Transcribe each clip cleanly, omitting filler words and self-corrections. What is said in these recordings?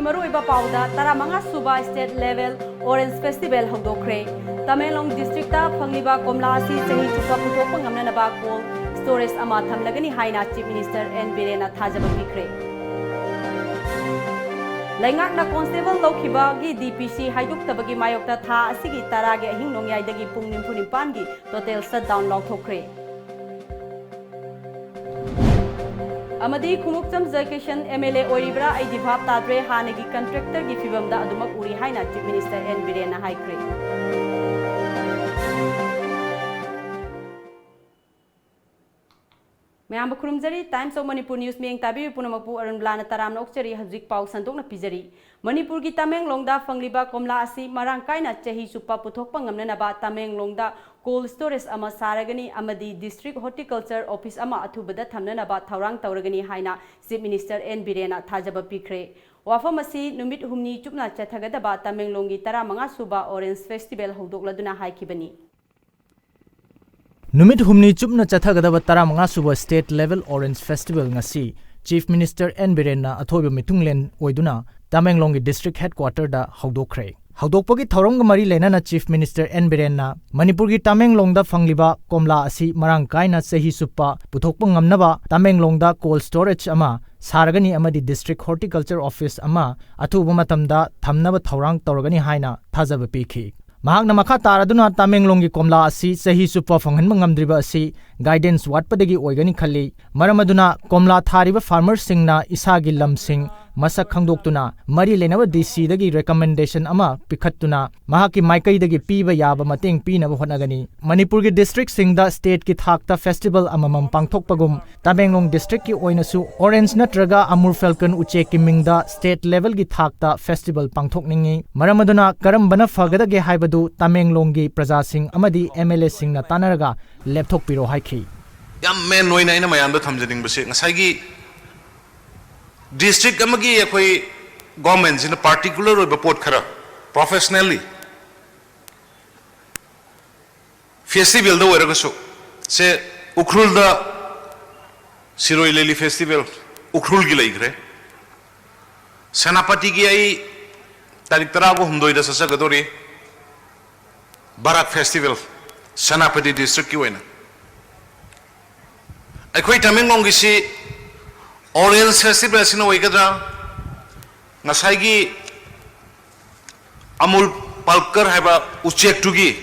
मरुइबा पाउदा तरामंगा सुबा स्टेट लेवल ऑरेंज फेस्टिवल हौदोखरे तमेंगलोंग डिस्ट्रिक्ट फंगलिबा कोमला asi chahi chuppa puthokpa ngamnaba cold storage ama thamlagani haina chief minister N.Biren thajaba pikhre Leingakna constable loukhibagi DPC haidok tabagi mayokta tha asigi tarage ahing nongyaiodagi pung nimphunimpan gi total shutdown laothokhre Amadi Khumukcham Joykishan MLA oiribra eidi bhab tadre hanagi contractor gi fibamda adumak uri haina chief minister N.Biren haikre Mayam khurumjari Times of Manipur News meng tabi punamapu Arunbala taram nokchari hajik pau sandokna pijari Manipur gi Tamenglong da phangliba komla asi marang kaina chahi chuppa puthokpa ngamnaba Tamenglong da cold storage ama saragani amadi district horticulture office ama athubada thamnaba thaurang tauragani haina chief minister N.Biren thajaba pikhre wafam asi numit humni chupna chathagadaba Tamenglong gi 15 suba orange festival hodokladuna haikibani Numit humni chupna chathagadaba 15 suba state level orange festival ngasi chief minister N.Biren na athoiba mitunglen oiduna Tamenglong district headquarter da haudokre haudokpagi thorong mari lenana chief minister N.Biren na Manipur gi Tamenglong da phangliba komla asi marang kaina chahi suppa puthokpa ngamnaba Tamenglong da cold storage ama saragani amadi district horticulture office ama athuba matamda thamnaba thorang tauragani haina thajaba pikhi Mahakna makha taraduna Tamenglong gi komla asi chahi suppa phanghanba ngamdriba asi guidance watpadagi oigani khalli maramaduna komla thariba farmers singna isagi lamsing masak khangdoktuna mari lenaba DC dagi recommendation ama pikhattuna mahaki maikai dagi piba yaba mateng pinaba honagani Manipur gi district singda state ki thakta festival amamam pangthokpagum Tamenglong district ki oinasu orange natraga amur falcon uche kimingda state level gi thakta festival pangthokningi maramaduna karambana fagadage haibadu Tamenglong gi praja sing amadi MLA singna tanaraga laptop piro haiki yam men noina ina mayam da thamjading base ngasai gi district amagi ekoi government in a particular report khara professionally festival da oiragasu se ukhrul da siroi leli festival ukhrul gi leigre senapati gi ai tarik tara go humdoi da sasa gadori barak festival senapati district ki oina ekoi Tamenglong gi si Orange festival sino oigadra ngasai gi amul palkar haiba uchek tugi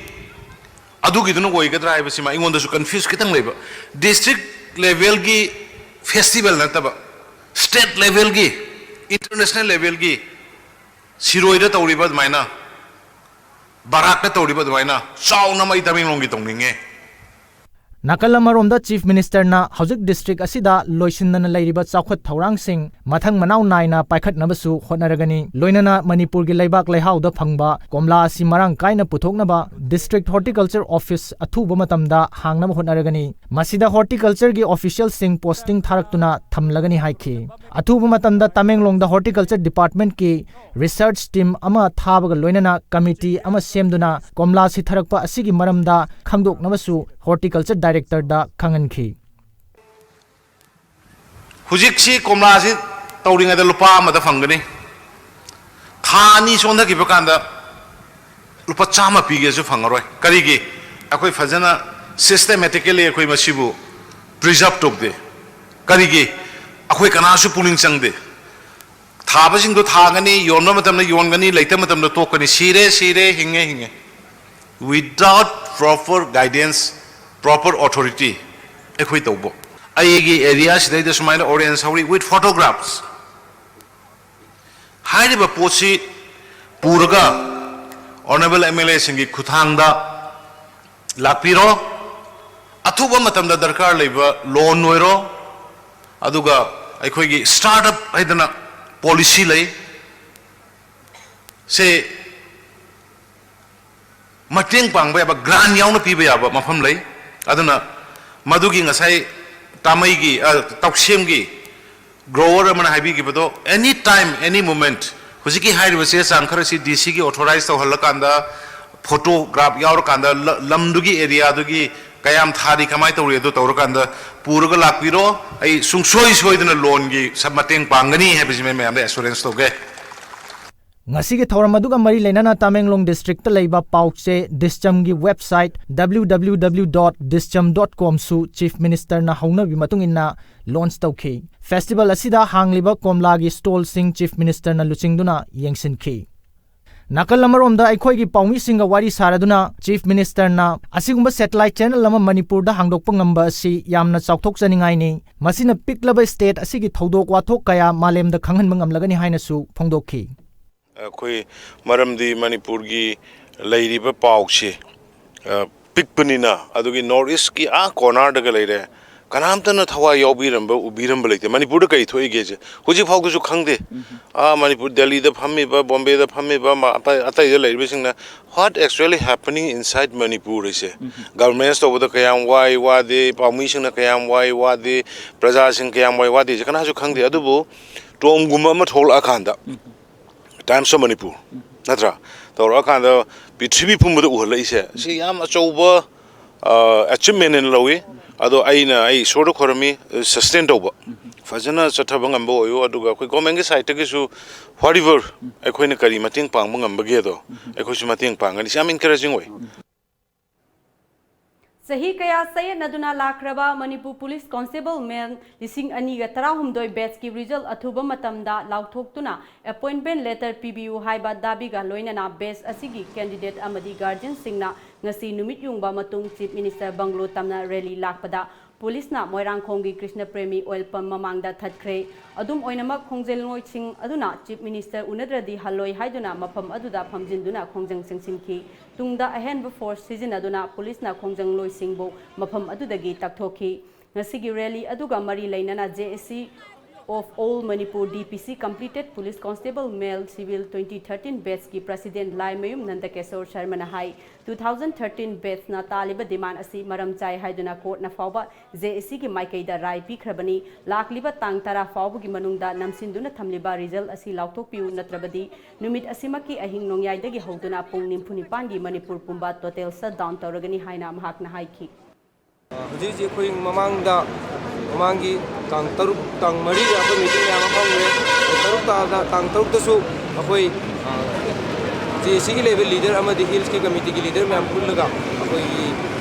adu gi dunu oigadra haiba sima ingonda su confuse kitang leba district level gi festival nataba state level gi international level gi siroida tawriba maina barak ta tawriba maina chauna mai Tamenglong gi tongninge Nakalamarom da chief minister na Haujik district asida loisinna lairiba chawkhat thorang sing mathang manau naina paikhat nabasu honaragani loinana Manipur gi laibak leihau da phangba komla asi marang kaina puthoknaba district horticulture office athuba matamda hangnaba honaragani masida horticulture gi official sing posting tharaktuna thamlagani haiki athuba matamda Tamenglong da horticulture department ki research team ama thabaga loinana committee ama semduna komla si tharakpa asigi maramda khangdoknabasu horticulture director da khanganki hujiksi komla si tawringa da lupa amada phangani thani sonda ki bakanda lupa chama pige su phangaroi karigi akoi fajana systematically akoi masibu preserve tokde karigi akoi kana su puling changde thaba sing do thagani yonma matamna yongani leita matamna tokani sire hinge without proper guidance proper authority ekoi tobo aigi area sidai da sumaina orange hauri with photographs hairiba pochi puraga honorable MLA singi khuthangda lapiro athuba matamda darkar leiba loan noiro aduga ekoi gi startup haidana policy lei se mateng pangba ba grant yauna piba yaba mafam lei aduna madugi ngasai tamai gi taksem gi grower amana haibi gi bado any time any moment hujiki hairiba se sankhara si DC gi authorize to halakanda photograph yaur kanda lamdugi area dugi kayam thari kamai tawre do tawrakanda puraga lakpiro ai sungsoi soidana loan gi samateng pangani habisi me am assurance to ge ngasi gi thoram aduga mari leinana Tamenglong district ta leiba pauche discham gi website www.discham.com su chief minister na hauna bi matung inna launch tawkhi festival asida hangliba komla gi stall sing chief minister na luchingduna yengsin khi nakal amarom da aikhoi gi paumi singa wari saraduna chief minister na asigumba satellite channel lama Manipur da hangdokpa ngamba si yamna chawthok chaningai ni masina piklaba state asigi thodok wathok kaya malem da khanghan mangamlagani haina su phongdokhi अखोई मरमदी मणिपुर की लेरिबा पाउचे पिकपनिना अदुगी north east की आ corner दग लेरे कनामतना थवा याउबिरंब उबिरंब लेते मणिपुर कई थोइगे जे हुजि फाउगसु खंगदे मणिपुर दिल्ली द फम्मीबा बॉम्बे द फम्मीबा अतै द लेरिबसिंगना what actually happening inside Manipur इसे गवर्नमेंट्स तोबद कयाम वाई वादे पाउमीसिंगना कयाम वाई वादे प्रजासिंग कयाम वाई वादे कनासु खंगदे अदुबो टोमगुम अमा थोल अखांदा Times of Manipur, natra. Tawra kanda pithribi phumba da uhla ise. Si yam achouba achievement in lawi. Ado aina ai sordo khorami sustain tawba. Fajana chathabang ngamba oyo aduga khoi government ge side ge su whatever akhoi na kari mating pang ngamba ge do. Akhoi su mating pang ani sam encouraging way. Sahi kaya saya naduna lakraba Manipur Police Constable Man lising aniga tarahumdoi batch ki result athuba matamda lauthoktuna appointment letter PBU haiba dabiga loinana base asigi candidate amadi guardian singna ngasi numit yungba matung chief minister banglo tamna rally lakpada police na moirangkhonggi Krishna Premi oil pump mamangda thajkhre adum oinamak khongjel ngoi sing aduna chief minister unadradi haloi haiduna mafam aduda phamjinduna khongjang singsinki tungda ahenba force season aduna police na khongjang loi singbo mafam adudagi takthoki ngasigi rally aduga mari leinana JSC of all Manipur DPC completed police constable male civil 2013 batch ki president Lai Mayum Nandakesor Sharma hai 2013 batch na taliba demand asi maram chai haiduna court na fawba JSC ki maikai da rai pikhrabani lakliba tang tara fawbu gi manungda namsinduna thamliba result asi lauthok piu natrabadi numit asimaki ahing nongyaiodagi hoduna pung nimphuni pandi Manipur pumba total shutdown tawragani haina mahakna haiki Hujiji khoi mamangda mamangi tang taruk tang mari akoi meeting ya mafamre taruk ta tang taruk tasu akoi JC ki level leader amadi hills ki committee ki leader myam pullaga akoi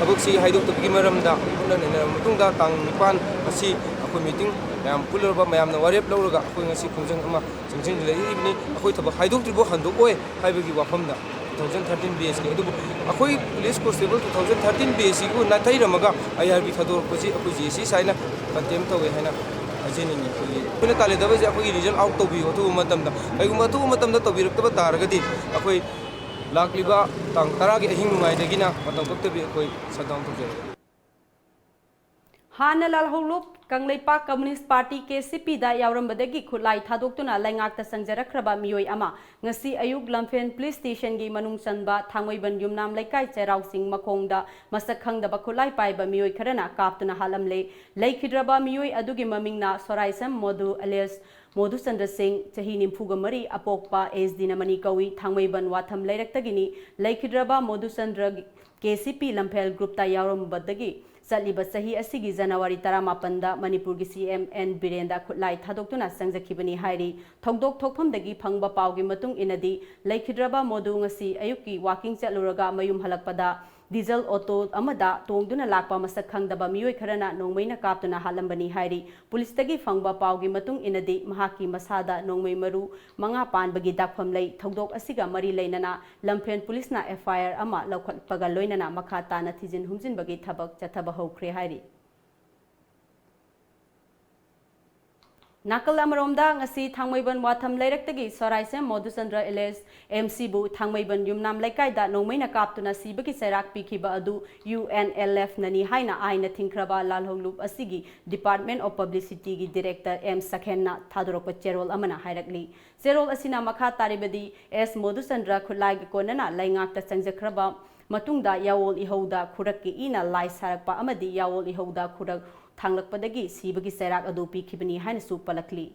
thabak si haidok tabigi maramda unna matungda tang nipan asi akoi meeting myam pullarba myam na warep lawraga akoi ngasi khungjang ama singsin leibni akoi thabak haidok tribo handok oi haibagi wafamda 2013 BS ke edu akoi police constable 2013 BS ku na thai ramaga IRB thador poji akoi JC saina contempt tawe haina ajeni ni koi tale dabe je akoi result out to bi ho tu matamda aiguma to birakta taragadi akoi lakliba tang taragi ahing nungai dagina matam kokte bi akoi shutdown to je Hana lalholup Kanglaipa Communist Party KCP da yaurambadagi khulai thadoktuna Leingakta sangjarakraba miyoi ama ngasi ayuk lamfen police station gi manung chanba thangmoiban yumnam laikai cherau sing makhongda masak khangdaba khulai paiba miyoi kharana kaptuna halamle laikhidraba miyoi adugi mamingna soraisam modu alias Modu Chandra Singh chahi nimfuga mari apokpa SD namani kawi thangmoiban watham lairaktagini laikhidraba Modu Chandra KCP lamphel group ta yaurambadagi Saliba sahi asigi January 18 da Manipur gi CM N.Biren da khutlai thadoktuna sangjakhibani hairi thongdok thokphamdagi phangba pawgi matung inadi laikhidraba modu ngasi ayuki walking chatluraga mayum halakpada diesel auto amada tongduna lakpa masak khangdaba miyoi kharana nongmaina kaptuna halambani hairi police tagi phangba pawgi matung inadi mahaki masada nongmai maru manga panbagi dakpham lei thongdok asiga mari leinana lamfen police na FIR ama laukhatpaga loinana makha tana thijin humjin bagi thabak chathaba hokhre hairi Nakal amaromda ngasi thangmaiban watham lairaktagi soraisem Modu Chandra LS MC bu thangmaiban yumnam laikai da nongmaina kaptuna sibagi serak pikhiba adu UNLF nani haina aina thingkraba lalhonglup asigi Department of Publicity gi Director M Sakhenna thadorokpa cherol amana hairakli cherol asina makha taribadi S Modu Chandra khulai gi konana Leingakta sangjakraba matungda yawol ihauda khurakki ina lai sarakpa amadi yawol ihauda khurak thanglakpadagi sibagi serak adu pikhibani haina su palakli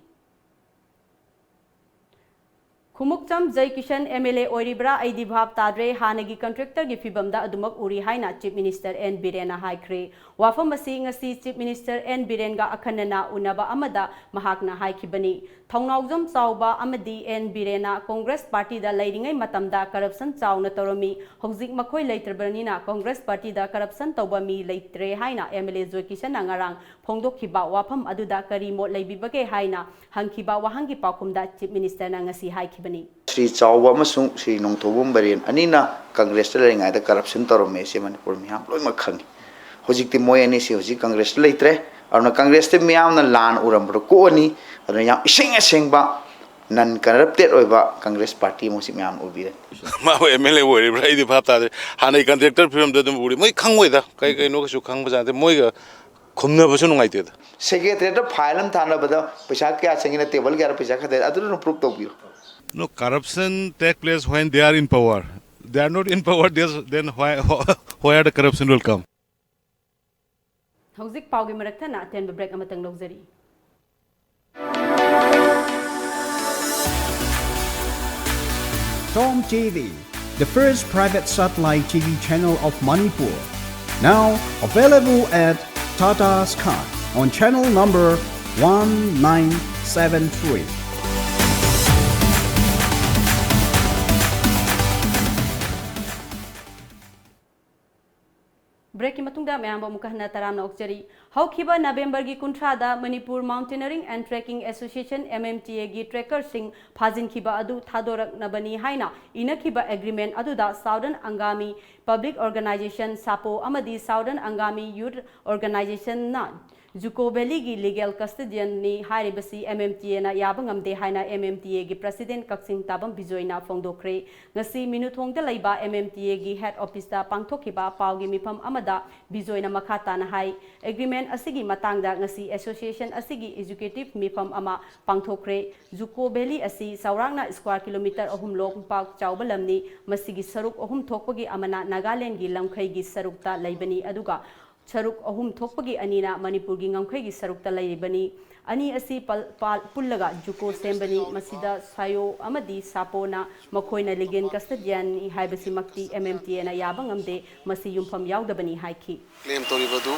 Khumukcham Joykishan MLA oiribra eidi bhab tadre hanagi contractor gi fibamda adumak uri haina Chief Minister N.Biren na haikre wafam asi ngasi Chief Minister N.Biren ga akhanana unaba amada mahakna haikibani thongnawjam chawba amadi N.Biren na Congress Party da leiringai matamda corruption chawna toromi hojik makhoi leitrabani na Congress Party da corruption tawba mi leitre haina MLA Joykishan na ngarang phongdokhiba wafam aduda kari mo leibibage haina hangkiba wahangi pakhumda Chief Minister na ngasi haikibani Sri Chawba amasung Sri Nongthobum anina Congress ta leringai da corruption torome se Manipur miyam loi makhangi hojikti moy ani se hojik Congress leitre arna Congress te miyam na lan urambro ko ani arna yam iseng non corrupted oiba Congress party mo si miyam ubire ma MLA oiribra eidi bhab tadre hanai contractor film da dum uri moi khangoi da kai no su khang ba de moi ga khumna ba su nungai te da secretary da file am thana bada paisa kya changina table kya paisa khade adu no proof to biro. No, corruption take place when they are in power. They are not in power, then where the corruption will come? Hojik paugi marakta na ten break amatang logzari. Tom TV, the first private satellite TV channel of Manipur. Now available at Tata Sky on channel number 1973. Break matungda mayamba mukahna taramna okchari haukiba November gi kuntrada Manipur Mountaineering and Trekking Association MMTA gi tracker sing phajin khiba adu thadorak nabani haina inakhiba agreement aduda Southern Angami Public Organization Sapo amadi Southern Angami Youth Organization na Juko Valley gi legal custodian ni hairibasi MMTA na yabangamde haina MMTA gi President Kaksing Tabam Bijoina Phongdokhre ngasi minuthong da laiba MMTA gi head office da pangthokhiba paugi mifam amada Bijoina makhata na hai agreement asigi matangda ngasi association asigi executive mifam ama pangthokre Juko Valley asi saurangna square kilometer ahum lok pak chawbalamni masigi saruk ahum thokpagi amana Nagaland gi lamkhai gi sarukta laibani aduga Saruk ahum thokpagi anina Manipur gi ngamkhai gi sarukta laibani ani asi pullaga juko sembani masida sayo amadi sapona makhoina legal custodian ni haibasi makti MMTA na yabangamde masi yumpham yaudabani haiki claim toribadu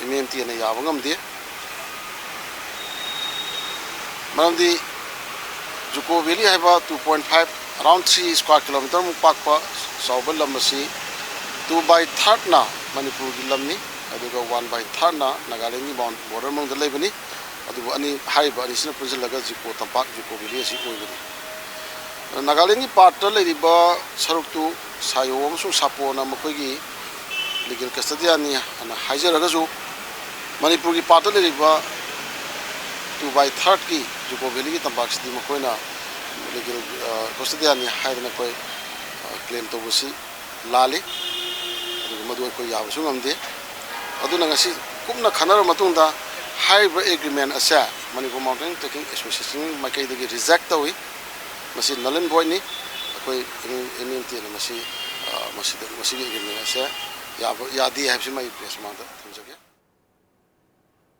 MMTA na yabangamde maramdi juko valley haiba 2.5 around 3 square kilometer mu pakpa sawbal lamasi 2/3 na Manipur gi lamni aduga 1/3 na Nagaland gi border mong dalai bani aduga ani haiba ani sina pujalaga jiko tampak jiko valley si koibani Nagaland gi part ta leriba saruktu sayo amsu sapona makoi gi legal custodian ni ana haijaraga ju Manipur gi part ta leriba 2/3 gi jiko valley gi tampak si makoina legal custodian ni haidana koi claim to busi lali madu ko yabasu ngamde aduna ngasi kumna khanara matungda haiba agreement asa Manipur Mountain Trekking Association makai dagi reject tawi masi nalen boy ni koi MMT na masi agreement asa yadi habsi mai press manda thumjage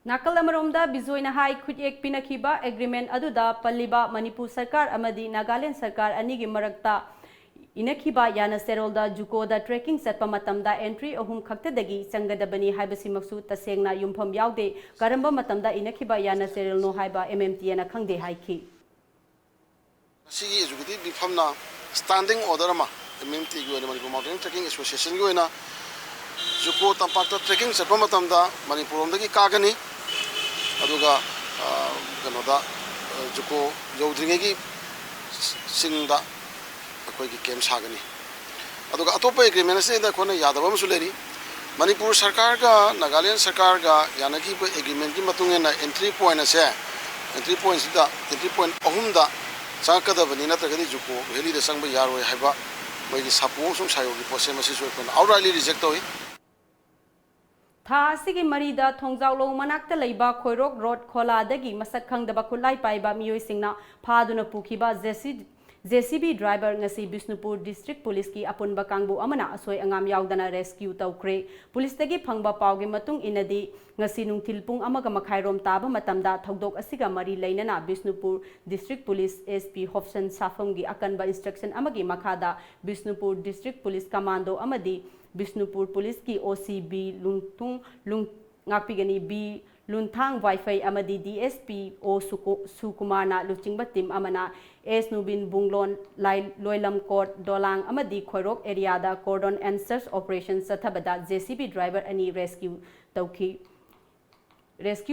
Nakal amaromda Bijoina hai khut ek pinakhiba agreement aduda palliba Manipur sarkar amadi Nagaland sarkar anigi marakta Inakhiba yana serolda juko da trekking satpa matamda entry ahum khaktadagi changadabani haibasi maksu tasengna yumpham yaude karamba matamda inakhiba yana serol no haiba MMTA na khangde haiki sigi executive bifamna standing order ma MMT gi Manipur Mountain Trekking Association gi oina juko tampakta trekking satpa matamda Manipur omdagi kagani aduga kanoda juko yodringegi singda koi ki kem sagani aduga atopa agreement se da kona yadaba musuleri Manipur sarkar ga Nagaland sarkar ga yanaki ko agreement ki matunga na entry point ase entry point ahum da chakada bani na tagadi juko heli da sangba yaroi haiba mai gi sapu sum sayo gi pose masi so ko outrightly reject toy Tha asigi marida thongjawlo manakta leiba khoirok road khola dagi masak khangdaba khulai paiba miyoi singna phaduna pukhiba JCB driver ngasi Bisnupur District Police ki apunba kangbu amana asoi angam yaudana rescue tawkre police tagi phangba pawge matung inadi ngasi nungthil pung amaga makhairom taba matamda thodok asiga mari leinana Bisnupur District Police SP Hobson Safam gi akanba instruction amagi makhada Bisnupur District Police Commando amadi Bisnupur Police ki OCB lungtung ngapigani B Lunthang Wi-Fi amadi DSP O Sukumana Luchingba Tim Amana S Nubin Bunglon Loilam Court Dolang amadi Khoirok area da cordon and search operation Sathabada JCB driver ani rescue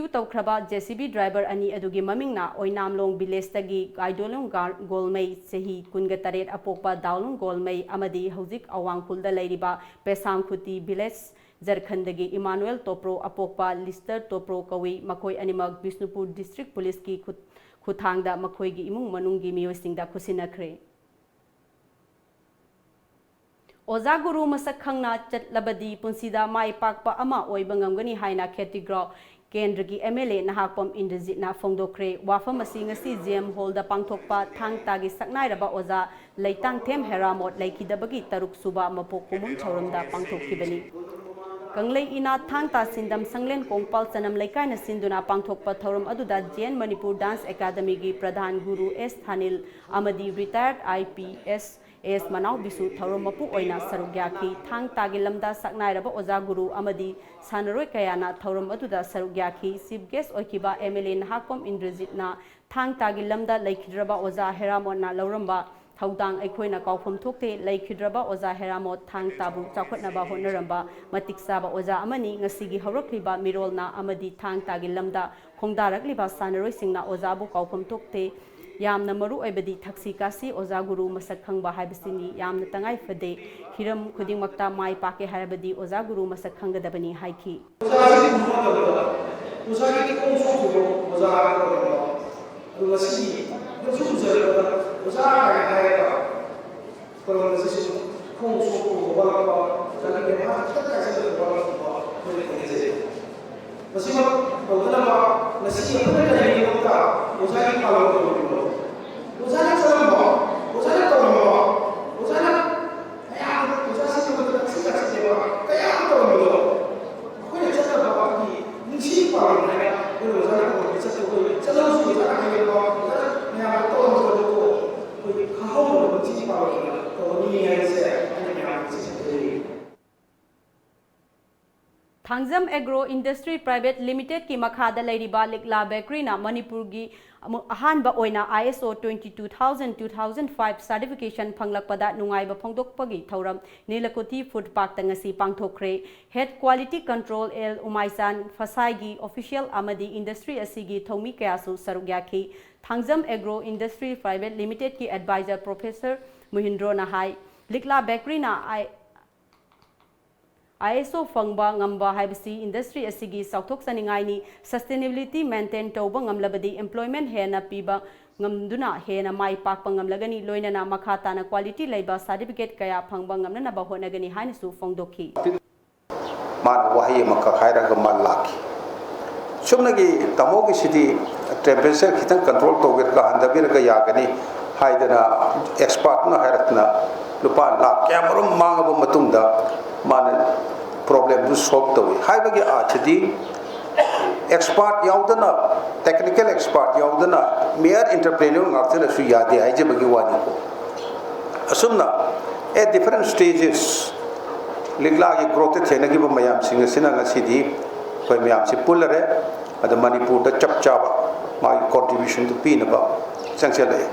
tawkraba JCB driver ani adugi mamingna Oinamlong village tagi Gaidolong Golmei Sehi Kunga Taret Apokpa Daulong Golmei amadi Hojik Awangpulda Leiriba Pesam Khuti village Jarkhandagi Emmanuel Topro Apokpa Lister Topro Kawi Makoi Animag Bisnupur District Police ki Khutangda Makoi gi imung manungi miyosingda khusinakre Oza Guru masak khangna chatlabadi punsida mai pakpa ama oiba ngamgani haina khetigra Kendragi MLA nahakpam Indrajitna Fongdokre wafam asi ngasi GM Hall da pangthokpa thangtagi saknairaba oza leitang them heramot laikidabagi taruk suba mapok kumum chauramda pangthokkibani Kanglei ina thangta sindam sanglen kongpal sanam laikai na sinduna pangthokpa thorum aduda Jain Manipur Dance Academy gi Pradhan Guru S Thanil amadi retired IPS S Manau Bisu thorum mapu oina sarugyaki thangtagi lamda saknairaba oza guru amadi sanaroi kayana thorum aduda sarugyaki chief guest oikiba MLA nahakpam Indrajitna thangtagi lamda laikhidraba oza heramona lauramba Haudang Equina Kaufum Tukte, Lake Hidraba, Oza Heramo, Tang Tabu, Takotnaba, Honoramba, Matiksaba, Oza Amani, Nasigi Horokliba, Mirolna, Amadi, Tang Tagilamda, Kongdarakliba, Sanarosingna, Ozabu Kaufum Tukte, Yam Namaru Ebedi, Taxikasi, Ozaguru, Masakanga, Habisini, Yam Natangai Fade, Hiram Kudimakta, Mai Pake Harabadi, Ozaguru, Masakanga Dabani, Haiki. Thangzam Agro Industry Private Limited ki makhada lairiba Leingakna Bakery na Manipur gi ahanba oina ISO 22000-2005 certification phanglakpada nungaiba phongdokpagi thoram Nilakoti Food Park tangasi pangthokre Head Quality Control L Umaisan Fasai gi official amadi industry asigi thomi kayasu sarugyaki Thangzam Agro Industry Private Limited ki advisor Professor Muhindro Nahai Leingakna Bakery na ISO fangba ngamba haibasi industry asigi sauthok saningai ni sustainability maintain tawba ngamlabadi employment hena piba ngamduna hena mai pakpa ngamlagani loinana makhata na quality leiba certificate kaya phangba ngamna ba honagani haina su fongdokhi man wahi makka khaira ga mal lakhi sumnagi tamogi sidi temperature khitang control tawger ka handabir ga yagani haidana expert na hairatna lupa lak kamarum mangaba matungda man problem to solve the way hai bagi achdi expert yaudana technical expert yaudana mere entrepreneur ngarthena su yade ai je bagi wani ko asumna at different stages ligla gi growth thena gi mayam singa sina ngasidi koi mayam si pulare ada Manipur da chapchaba my contribution to pinaba essentially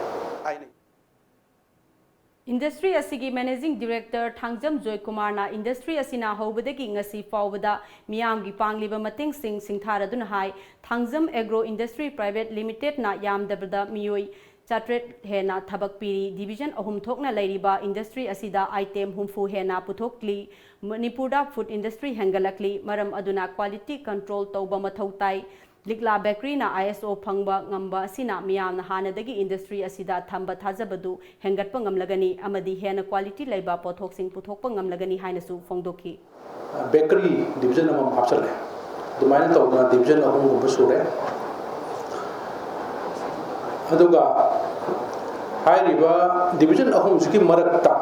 Industry asigi Managing Director Thangzam Joykishan na industry asina hobadagi ngasi fawbada miyam gi pangliba mating singtharadun hai Thangzam Agro Industry Private Limited na yamdabda miyoi chatret hena thabak piri division ahum thokna lairiba industry asida item humfu hena puthokli Manipurda food industry hangalakli maram aduna quality control tawba mathautai Leingakna Bakery na ISO phangba ngamba sina miyam na hanadagi industry asida thamba thajabadu hengatpa ngamlagani amadi hena quality leiba pothoksing puthokpa ngamlagani hainasu fongdokhi bakery division amam hapsale dumaina tawna division ahum gumba sure aduga हाइरिबा division अहम की मरकता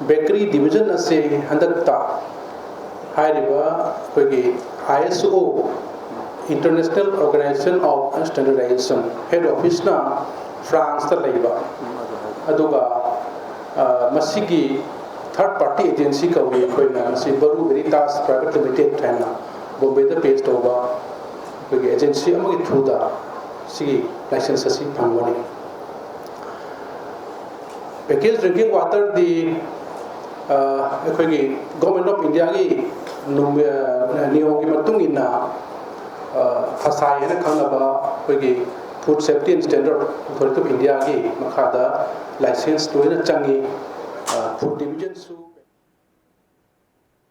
bakery division असे हंदकता हाइरिबा कोई ISO international organization of standardization head office ना France ता लेबा अदुगा मसिगी थर्ड पार्टी एजेंसी का वे कोई ना मसि बरु वेरिटास प्राइवेट लिमिटेड थाना बॉम्बे दा पेस्ट होगा कोई एजेंसी अमगे थ्रू दा सी लाइसेंस असी फंगवनी पैकेज ड्रिंकिंग वाटर दी अखोगी गवर्नमेंट ऑफ इंडिया की नियम की मतुंग इन्ना फसाई है खंगबा अखोगी food safety and standard authority of India की मखादा लाइसेंस लोइना चंगी फूड डिवीजन सु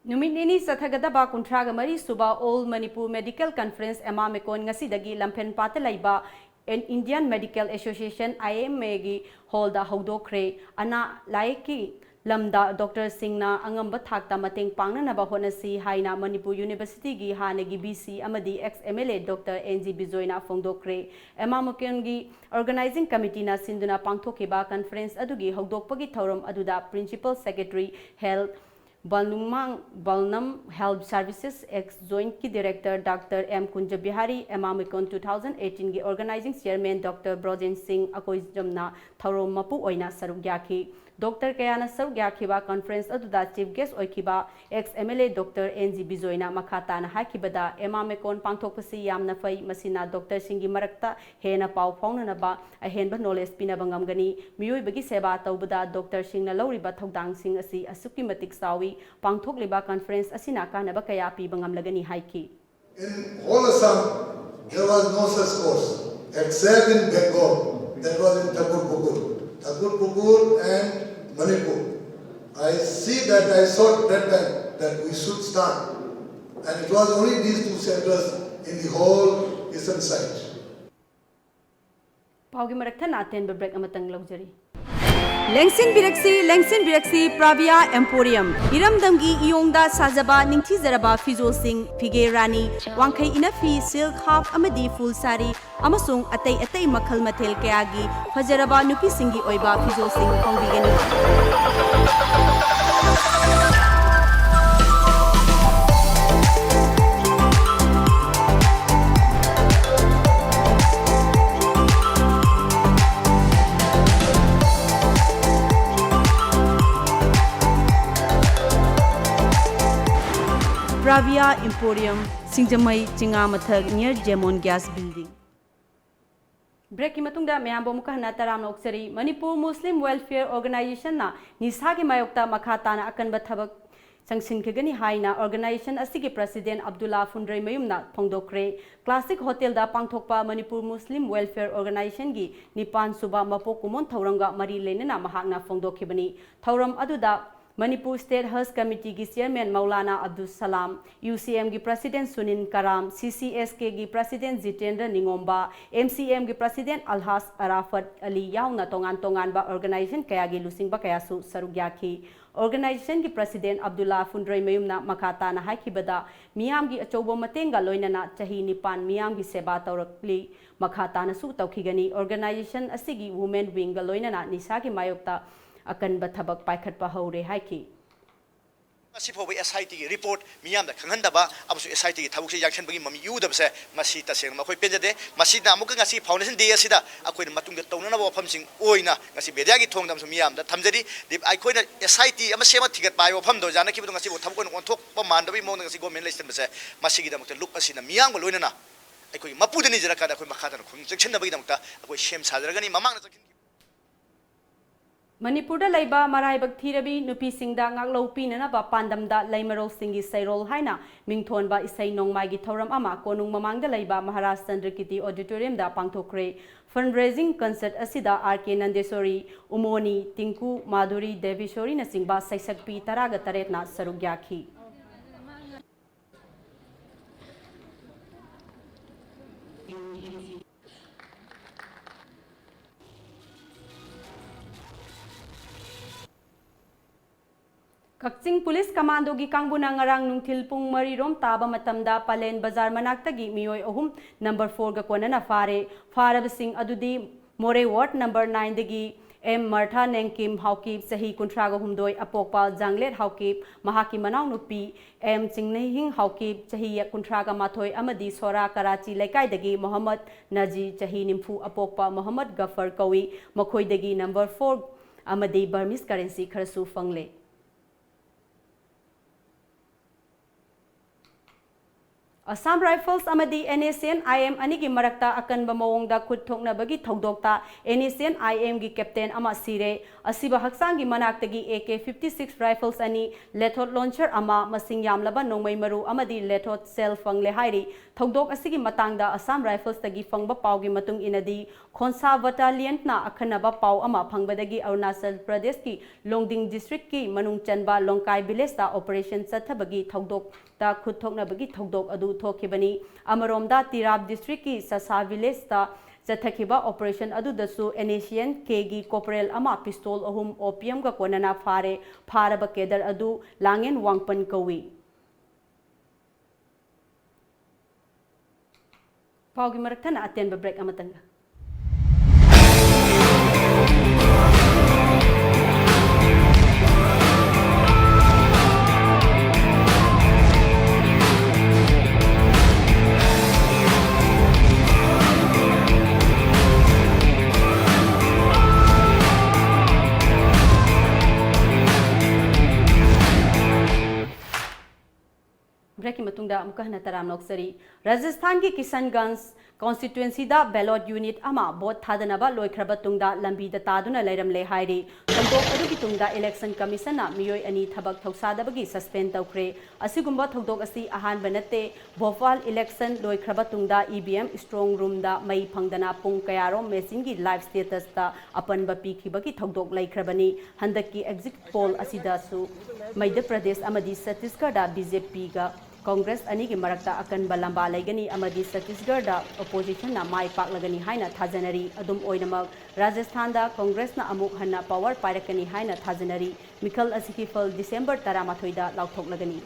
नुमित निनी सथगदबा कुंथ्रागा मरी सुबा ऑल मणिपुर मेडिकल कॉन्फ्रेंस एमामेकोन ngasi lampen pata laiba Indian Medical Association IMA gi holda haidokre ana laiki lamda Dr. Singna angamba thakta mateng pangna na ba honasi haina Manipur University gi hanagi BC amadi ex MLA Dr. NG Bijoyna fongdokre emamoken gi organizing committee na sinduna pangthokiba conference adugi haidokpagi thorom aduda principal secretary health Balnam Health Services ex Joint ki Director Dr. M. Kunja Bihari Emamikon 2018 ki Organizing Chairman Dr. Brojen Singh Akoijamna Tharo Mapu Oina Sarugyaki Dr. Kayana Sarugyaki ba conference aduda chief guest oikiba ex MLA Dr. NG Bijoyna Makata na hakibada Emamikon pangthokpasi yamna fai masina Dr. Singh gi marakta hena pau phongna na ba ahenba knowledge pinabangam miyoi bagi seba tawbada Dr. Singh na lawriba thodang sing asi asuki matik sawi pangthokliba conference asina kanaba kaya pibangam lagani haiki in whole Assam there was no such course except in Bengal that was in Thakur Pukur and Manipur. I see that I saw that time that we should start, and it was only these two centers in the whole eastern side. Paugi marakta naten break amatang lagjari. Lengsin Biraksi Pravia Emporium Iramdamgi Iyongda Sajaba Ningthi Zaraba Fizo Singh Pige Rani Wangkai Inafi Silk Half Amadi Full Sari Amasung Atay Makhal Matel Kayagi Fajaraba Nupi Singi Oiba Fizo Singh Kongbigani Pravia Emporium, Singjamai Chingamathag near Jemon Gas Building. Break Matunda Mayambo Mukahana Taram Oksari, Manipur Muslim Welfare Organization na Nisagi mayokta Makatana Akan Bathabak Sangshin Kagani Haina Organization Asigi President Abdullah Fundre Mayumna Pongdokre Classic Hotel da Pangthokpa Manipur Muslim Welfare Organization gi Nipan Suba Mapokumon Tauranga Mari Lenena Mahakna Pongdokibani Tauram Aduda Manipur State Health Committee ki Chairman Maulana Abdul Salam, UCM ki President Sunin Karam, CCSK ki President Jitendra Ningomba, MCM ki President Alhas Arafat Ali yauna tongan ba organization kaya gi lusing ba kaya su sarugyaki. Organization ki President Abdullah Fundre Mayumna Makata na haikibada miyam gi achobo matenga loinana chahi nipan miyam gi seba taurakli Makata na su tawkigani organization asigi women wing ga loinana nisa ki mayokta akan bathabak paikhat pa haure haiki asi phobe SIT gi report miyam da khanghandaba abusu SIT gi thabuk se yakshan bagi mami yudab se masi taseng ma khoi penjade masi na amuk ngasi foundation day asida akoi matung da tawna na wafam sing oina ngasi bedia gi thongdam su miyam da thamjari dip akoi na SIT ama sema thigat pai wafam do jana ki bu ngasi thabuk on thok pa mandabi mo ngasi government license se masi gi da mukta look asina miyam go loina na akoi mapudani jara ka da akoi makha da khung section da bagi da mukta akoi shem sadragani mamang na chakin Manipur da laiba maraibak thirabi nupi singda ngaklo pinana ba pandamda laimaro singi sairol haina mingthon ba isai nongmai gi thoram ama konung mamang da laiba Maharashtra Chandrakiti Auditorium da pangthokre fundraising concert asida RK Nandesori Umoni Tinku Madhuri Devishori na singba saisakpi taraga taret na sarugyaki Kakching Police Commando gi kangbuna ngarang nungthil pung mari rom taba matamda Palen Bazar manakta gi miyoi ahum number 4 ga konana fare farabsing adudi More Ward number 9 dagi M. Martha Nengkim Haukip Chahi Kuntraga Humdoi Apokpa Janglet Haukip Mahaki Manau Nupi M. Chingnehing Haukip Chahi Kuntraga Mathoi Amadi Sora Karachi Lekaidagi Muhammad Naji Chahi Nimfu Apokpa Muhammad Ghaffar Kawi Makhoidagi number 4 Amadi Burmese currency Kharasu Fangle. Assam Rifles amadi NACN IM anigi marakta akanba mawongda khut thoknabagi thodokta NACN IM gi captain ama sire asiba haksangi manaktagi AK-56 rifles ani lethot launcher ama masing yamlaba nongmai maru amadi lethot cell fangle hairi thodok asigi matangda Assam Rifles tagi fangba pawgi matung inadi Khonsa battalion na akhanaba paw ama phangbadagi Arunachal Pradesh ki Longding district ki manung chanba Longkai village ta operation chathabagi thodok ta khut thoknabagi thodok adu thokhibani amaromda Tirab district ki Sasa village ta chathakiba operation adu dasu NACN KG corporal ama pistol ahum opium ga konana pharaba kedar adu langen wangpan kawi pawgi maraktana aten break amatanga Breaking matungda amukahna taram noksari Rajasthan ki Kishanganj constituency da ballot unit ama vote thadanaba loikraba tungda lambi da taduna leiramle hairi thodok adugi tungda election commission na miyoi ani thabak thausadabagi suspend tawkhre asigumba thodok asi ahan banate Bhopal election loikraba tungda EVM strong room da mai phangdana pung kayaro machine gi live status ta apanba pikhibagi thodok leikrabani handaki exit poll asida su Madhya Pradesh amadi Chhattisgarh da BJP ga Congress ani ki marakta akan balamba laigani amadi Chhattisgarh da opposition na mai paklagani haina thajanari adum oinamak Rajasthan da Congress na amuk hanna power pairakani haina thajanari mikhal asiki fal December 13 da lauthoklagani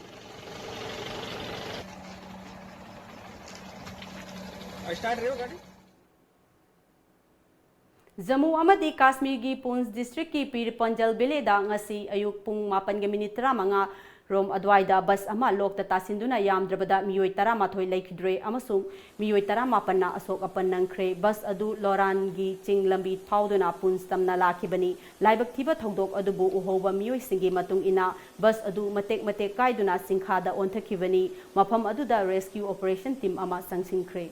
start reo gadi Jammu amadi Kashmir gi Poonch district ki Pir Panjal Bele da ngasi ayuk pung 8:35 rom adwaida bus ama lokta tasinduna yamdrabada miyoi 13 laikidre amasung miyoi 18 na asok apan nangkhre bus adu loran gi ching lambi phauduna Poonch tamna lakhibani laibak thiba thodok adubu uhoba miyoi singi matung ina bus adu matek kaiduna singkhada onthakibani mafam adu da rescue operation team ama sangsingkhre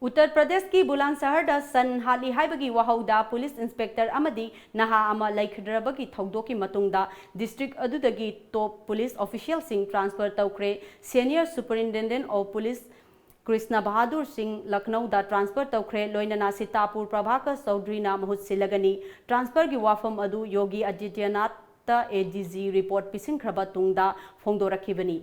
Uttar Pradesh ki Bulandshahr da san hali haibagi wahauda police inspector amadi naha ama laikhidrabagi thodok ki matungda district adudagi top police official sing transfer tawkhre senior superintendent of police Krishna Bahadur Singh Lucknow da transfer tawkhre loinana Sitapur Prabhakar Chaudhary na mahut silagani transfer gi wafam adu Yogi Adityanath ta ADG report pisingkhraba tungda phongdorakhibani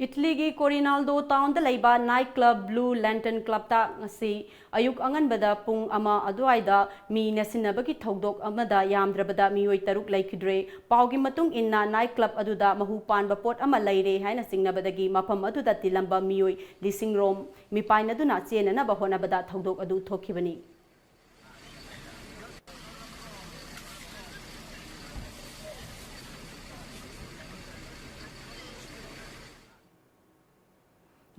Italy gi Corinaldo town da laiba night club Blue Lantern club ta ngasi ayuk anganbada pung ama aduaida mi nasinabagi thodok amada yamdrabada miyoi taruk laikidre pawgi matung inna night club aduda mahu panba pot ama laire haina singnabadagi mafam aduda tilamba miyoi lising rom mi painaduna chenana ba honabada thodok adu thokhibani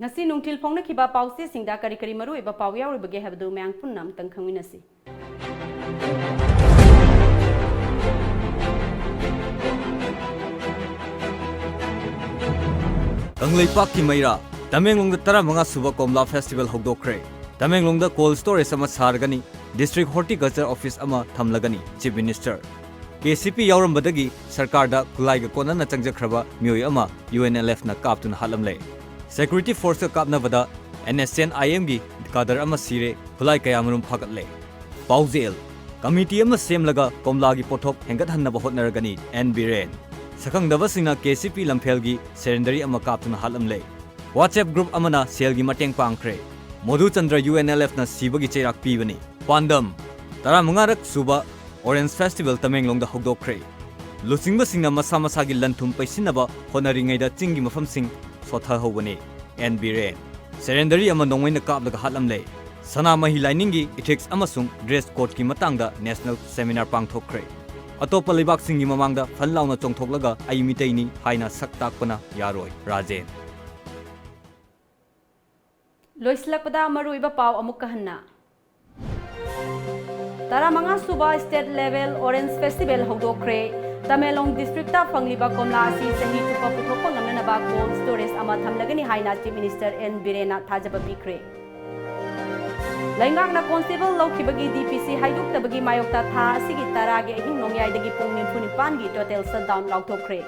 Ngasi nungtil phongna khiba pause singda kari kari maru eba pawya uri bage habdu mayang punnam tangkhangwinasi Kanglaipak ki maira Tamenglong da 15 suba komla festival hogdokhre Tamenglong da cold storage ama sargani district horticulture office ama thamlagani chief minister KCP yaurambadagi sarkar da kulai ga konana changjakhraba myoi ama UNLF na kaptun halamle Security Force kapnabada NSN IM gi kadar ama sire khulai kayamarum phagatle Pauzel Committee ama semlaga komlagi pothok hengathannaba hotnaragani N.Biren. Sakhangdabasingna KCP lamfelgi serendary ama kaptuna halamle. WhatsApp group amana selgi mateng pangkhre. Modhu Chandra UNLF na sibagi cheirak pibani. Pandam Tara mangarak suba Orange Festival Tamenglong da haidokre. Lusingba singna masa masagi lanthum paisinaba honaringai da chingi mafam sing sotha hobani N.Biren. Serendary ama nongwaina kapdaga halamle. Sana mahilaininggi ethics amasung dress code ki matangda national seminar pangthokre. Atopa libak singi mamangda phanlauna chongthoklaga ai miteini haina saktakpana yaroi Rajen. Loislakpada maruiba pau amuk kahanna. Taramanga suba state level Orange Festival haidokre. Tamenglong district ta phangliba komla asi chahi chuppa puthokpa ngamnaba cold storage ama thamlagani haina Chief Minister N.Biren thajaba pikhre. Leingakna constable loukhibagi DPC haidok tabagi mayokta tha asigi tarage ahing nongyaiodagi pung 9 gi total shutdown laothokhre.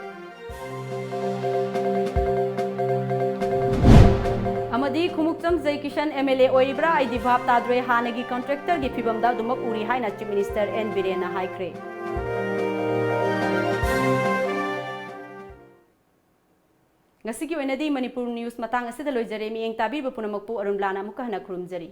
Amadi Khumukcham Joykishan MLA oiribra eidi bhab tadre hanagi contractor gi phibamda dumak uri haina Chief Minister N.Biren haikre. Ngasigi oinadi Manipur news matang asida loijare mi eng tabi punamakpu Arunbala mukahna khurumjari.